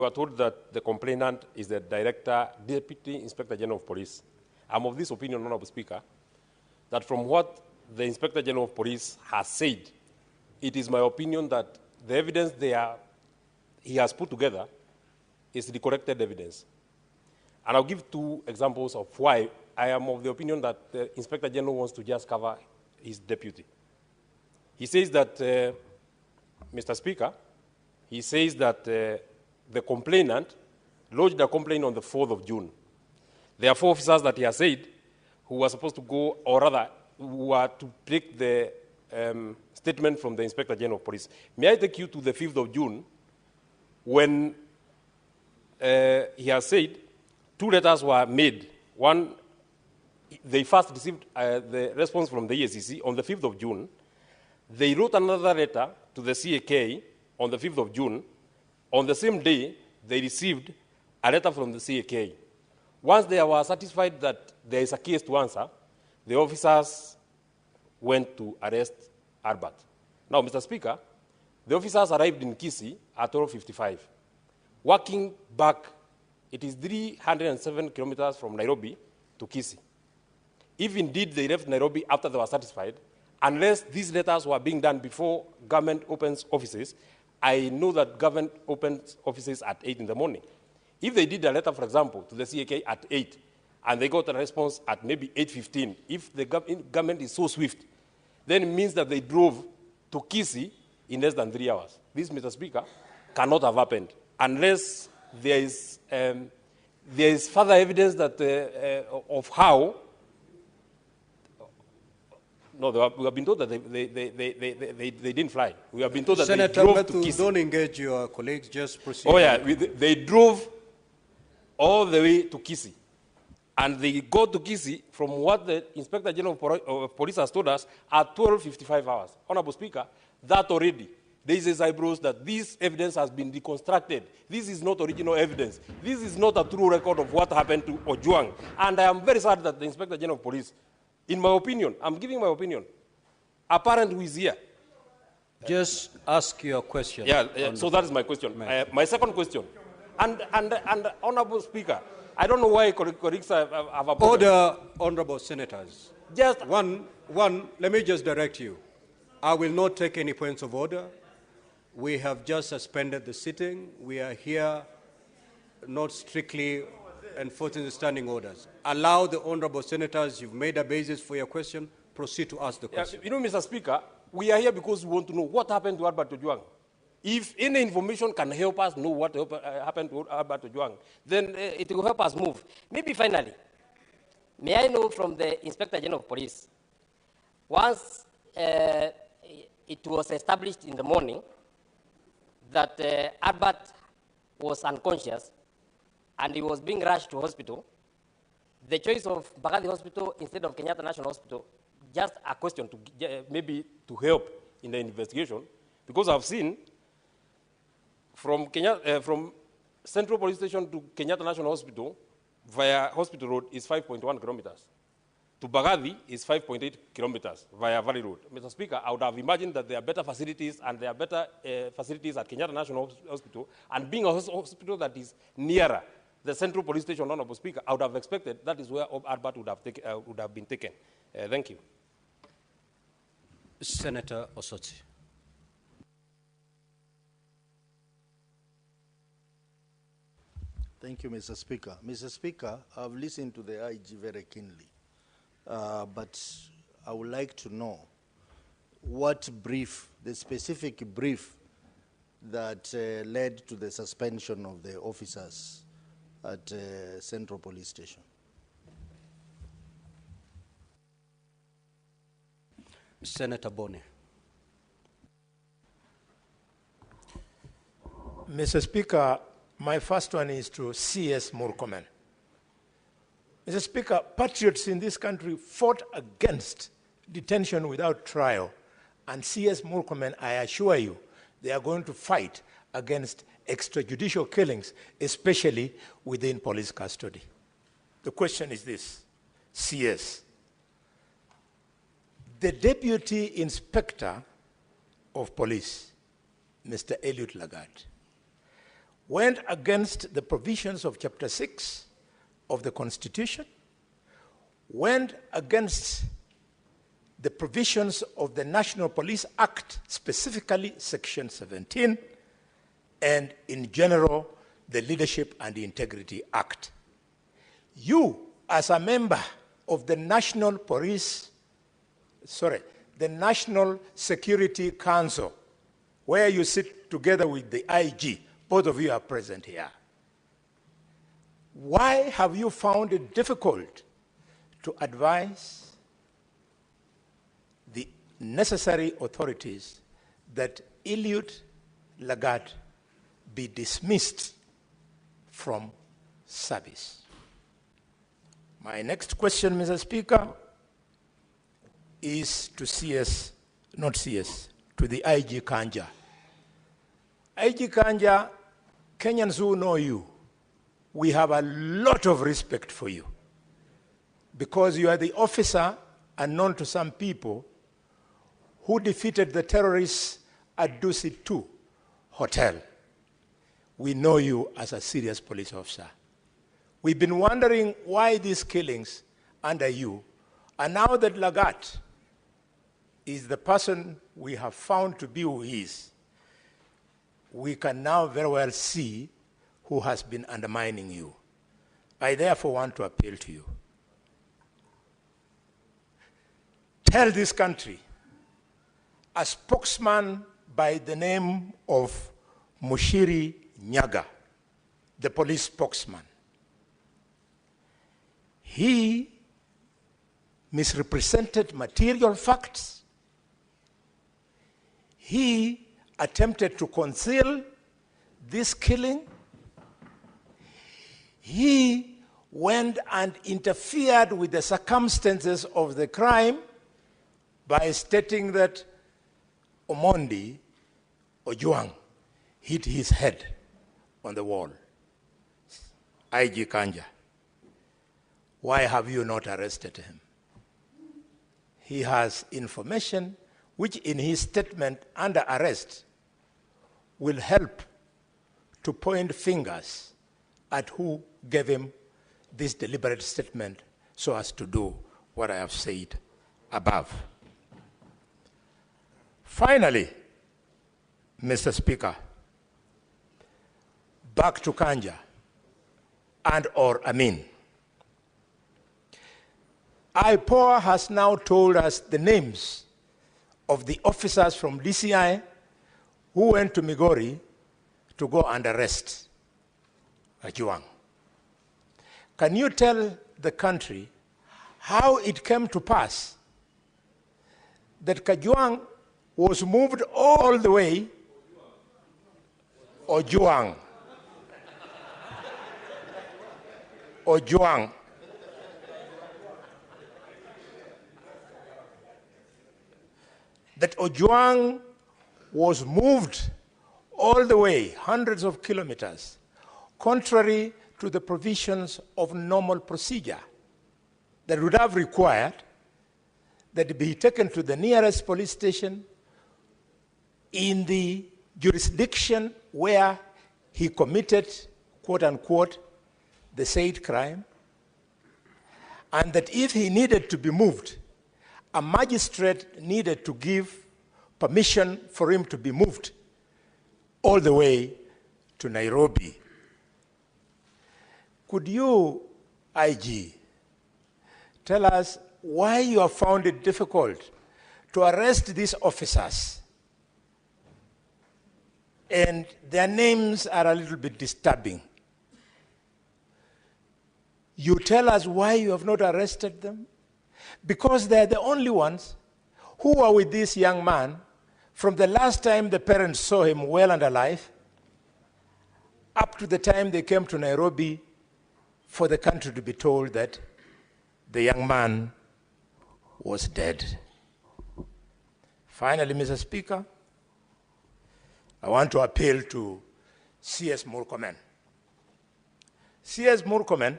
We are told that the complainant is the Deputy Inspector General of Police. I'm of this opinion, Honorable Speaker, that from what the Inspector General of Police has said, it is my opinion that the evidence he has put together is the corrected evidence. And I'll give two examples of why I am of the opinion that the Inspector General wants to just cover his deputy. He says that, Mr. Speaker, he says that the complainant lodged a complaint on the 4th of June. There are 4 officers that he has said who were supposed to go, or rather, who were to take the statement from the Inspector General of Police. May I take you to the 5th of June when he has said 2 letters were made. One, they first received the response from the EACC on the 5th of June. They wrote another letter to the CAK on the 5th of June. On the same day, they received a letter from the CAK. Once they were satisfied that there is a case to answer, the officers went to arrest Albert. Now, Mr. Speaker, the officers arrived in Kisii at 12:55. Walking back, it is 307 kilometers from Nairobi to Kisii. If indeed they left Nairobi after they were satisfied, unless these letters were being done before government opens offices, I know that government opens offices at 8 in the morning. If they did a letter, for example, to the CAK at 8, and they got a response at maybe 8:15, if the government is so swift, then it means that they drove to Kisii in less than 3 hours. This, Mr. Speaker, cannot have happened unless there is further evidence that of how. No, we have been told that they didn't fly. We have been told that Senator they drove Metu, to Kisii. don't engage your colleagues, just proceed. Oh yeah, they drove all the way to Kisii. And they go to Kisii from what the Inspector General of Police has told us at 12:55 hours. Honorable Speaker, that already, there is eyebrows that this evidence has been reconstructed. This is not original evidence. This is not a true record of what happened to Ojwang. And I am very sad that the Inspector General of Police, in my opinion, I'm giving my opinion, a parent who is here. Just ask your question. Yeah, so that is my question. My second question, and Honorable Speaker, I don't know why colleagues have a problem. Order, honorable senators. Just one, let me just direct you. I will not take any points of order. We have just suspended the sitting. We are here not strictly enforcing the standing orders. Allow the honorable senators, you've made a basis for your question, proceed to ask the question. You know, Mr. Speaker, we are here because we want to know what happened to Albert Ojwang. If any information can help us know what happened to Albert Ojwang, then it will help us move. Maybe finally, may I know from the Inspector General of Police, once it was established in the morning that Albert was unconscious and he was being rushed to hospital, the choice of Mbagathi Hospital instead of Kenyatta National Hospital, just a question to maybe to help in the investigation, because I've seen from Central Police Station to Kenyatta National Hospital via Hospital Road is 5.1 kilometers. To Mbagathi is 5.8 kilometers via Valley Road. Mr. Speaker, I would have imagined that there are better facilities and there are better facilities at Kenyatta National Hospital, and being a hospital that is nearer the Central Police Station, Honorable Speaker, I would have expected that is where Albert would have been taken. Thank you. Senator Osotsi. Thank you, Mr. Speaker. Mr. Speaker, I've listened to the IG very keenly, but I would like to know what brief, the specific brief that led to the suspension of the officers at Central Police Station. Senator Bone. Mr. Speaker, my first one is to CS Murkomen. Mr. Speaker, patriots in this country fought against detention without trial, and CS Murkomen, I assure you, they are going to fight against extrajudicial killings, especially within police custody. The question is this, CS. The Deputy Inspector of Police, Mr. Eliud Lagat, went against the provisions of Chapter 6 of the Constitution, went against the provisions of the National Police Act, specifically Section 17, and in general, the Leadership and Integrity Act. You, as a member of the National Security Council, where you sit together with the IG, both of you are present here. Why have you found it difficult to advise the necessary authorities that Eliud Langat be dismissed from service? My next question, Mr. Speaker, is to CS, not CS, to the IG Kanja. IG Kanja, Kenyans who know you, we have a lot of respect for you because you are the officer, unknown to some people, who defeated the terrorists at Dusit 2 Hotel. We know you as a serious police officer. We've been wondering why these killings under you, and now that Langat is the person we have found to be who he is, we can now very well see who has been undermining you. I therefore want to appeal to you. Tell this country, a spokesman by the name of Muchiri, the police spokesman, he misrepresented material facts. He attempted to conceal this killing. He went and interfered with the circumstances of the crime by stating that Omondi Ojwang hit his head on the wall. IG Kanja, why have you not arrested him? He has information which in his statement under arrest will help to point fingers at who gave him this deliberate statement so as to do what I have said above. Finally, Mr. Speaker, back to Kanja and or Amin. IPOA has now told us the names of the officers from DCI who went to Migori to go and arrest Ojwang. Can you tell the country how it came to pass that Ojwang was moved all the way, Ojwang, that Ojwang was moved all the way, hundreds of kilometers, contrary to the provisions of normal procedure that would have required that he be taken to the nearest police station in the jurisdiction where he committed, quote unquote, the said crime, and that if he needed to be moved, a magistrate needed to give permission for him to be moved all the way to Nairobi. Could you, IG, tell us why you have found it difficult to arrest these officers? And their names are a little bit disturbing. You tell us why you have not arrested them? Because they're the only ones who were with this young man from the last time the parents saw him well and alive up to the time they came to Nairobi for the country to be told that the young man was dead. Finally, Mr. Speaker, I want to appeal to CS Murkomen. CS Murkomen